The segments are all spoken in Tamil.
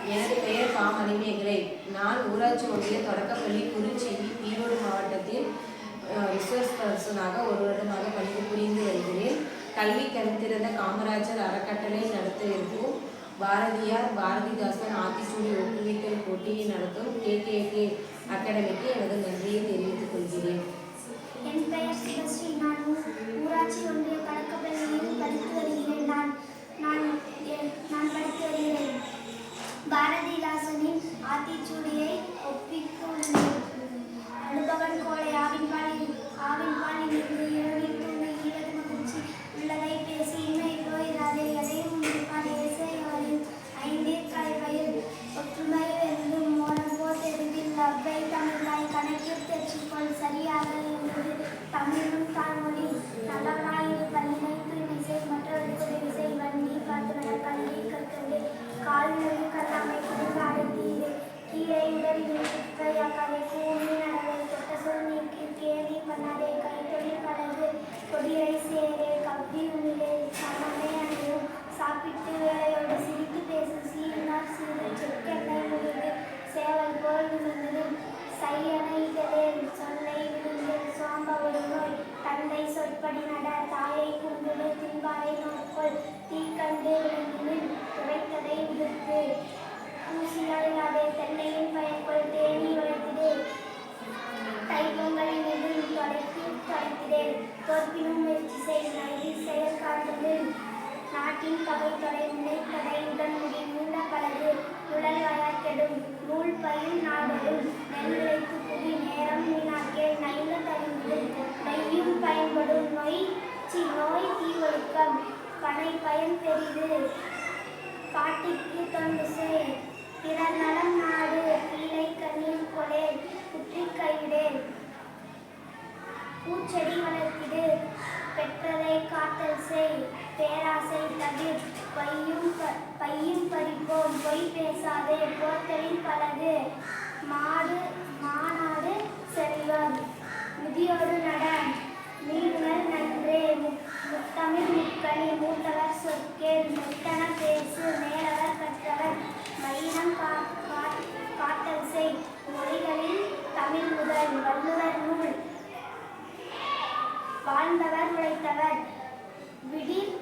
எனது பெயர் பா. மணிமேகலை. நான் ஊராட்சி ஒன்றிய தொடக்கப்பள்ளி குறிச்சி ஈரோடு மாவட்டத்தில் ரிசர்ச் ஒரு வருடமாக பணிபுரிந்து வருகிறேன். கல்வி கண்திறந்த காமராஜர் அறக்கட்டளை நடத்தவிருக்கும் பாரதியார் பாரதிதாசன் ஆத்திச்சூடி ஊக்குவித்தல் போட்டியை நடத்தும் KKK அகாடமிக்கு எனது நன்றியை தெரிவித்துக் கொள்கிறேன். என் பெயர் சிவஸ்ரீ. நான் ஊராட்சி ஒன்றிய தொடக்கப்பள்ளியில் படித்து வருகிறேன். நான் படித்து வருகிறேன். பாரதிதாசனின் ஆத்திச்சூடியை ஒப்பித்துள்ளேன். அனுபவன் கோலை ஆவின் பாலில் இருந்து இரவில் தூங்கி ஈரது மகிழ்ச்சி உள்ளதை பேசி இன்மை போயிடாதே எதையும் முடிப்பார் இசையோரின் ஐந்தீர்கலை வயல் ஒற்றுமை வெல்லும் மோனம் போர் தெருவில் அவ்வை தமிழ்நாய் கணக்கில் தெற்றிக்கொள் சரியாக என்பது தமிழும் தாய்மொழி நல்லவனாயிரு பள்ளினை தூய்மை செய் மற்றவருக்கு உதவி செய் வண்டி பார்த்து கல்வி கற்கவே கால்நடை கல்லாமை குடிகாடு தீரே கீழே உடலில் குப்பையாக்காதே கூமி நடவை தொட்ட சொல் நீக்கி கேலி பண்ணாதே கைத்தொழில் பழகு கொடியை சேரே கவ்வி உமிழே சமமே அணியும் சாப்பிட்டு வேலையோடு சிரித்து பேசு சீரினார் சீரு செக்கெண்ணெய் முழுது சேவல் போல் விழுந்தது சையனை இதழே சொல்லை விழுந்து சோம்ப ஒரு நோய் தந்தை சொற்படி நட தாயை கும்பிடு தின்பாரை நோக்கொள் தீ கண்டு விளங்கினில் துரைத்ததை விடுத்து ஊசியாலே தென்னையின் பயன்கொள் தேனி உழைத்திடு தைப்பொங்கலின் எதிரும் தொலைத்திடே தோற்பினும் முயற்சி செய் நைதி செயல் காட்டுது நாட்டின் பகை தொலை நினைப்பதை உடன் முடி மூட பழகு உடல் வயக்கெடும் நூல் பயில் நாடரும் நெல் விளைத்து புதி நேரம் வீணாக்கே நைந்த தழிந்து நெய்யும் பயன்படும் நோய் தீ ஒழுக்கம் பனை பயன் பெரிது காட்டிற்கு தொண்டு செய் பிறர் நலம் நாடு கீழை கண்ணீர் கொலே குற்றி கைவிடேன் பூச்செடி வளர்த்திடு பெற்றதை காத்தல் செய் பேராசை தவிர் பையும் பறிப்போம் பொய் பேசாதே போர்த்தலில் பழகு மாநாடு செல்வம் முதியோடு நட மீனுணர் நன்றே முத்தமிழ் முக்களி மூத்தவர் சொற்கேள் மெத்தன பேசு மேலவர் கற்றவர் மையினம் காத்தல் செய் மொழிகளில் தமிழ் முதல் வள்ளுவர் நூல் வாழ்ந்தவர் உழைத்தவர் விடிர்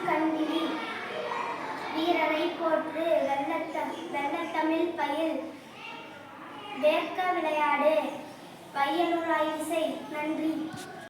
கண்டிலி வீரனை போற்று வெள்ளத்தமிழ் பயில் வேர்க்க விளையாடு பையனுள் ஆய்வு செய். நன்றி.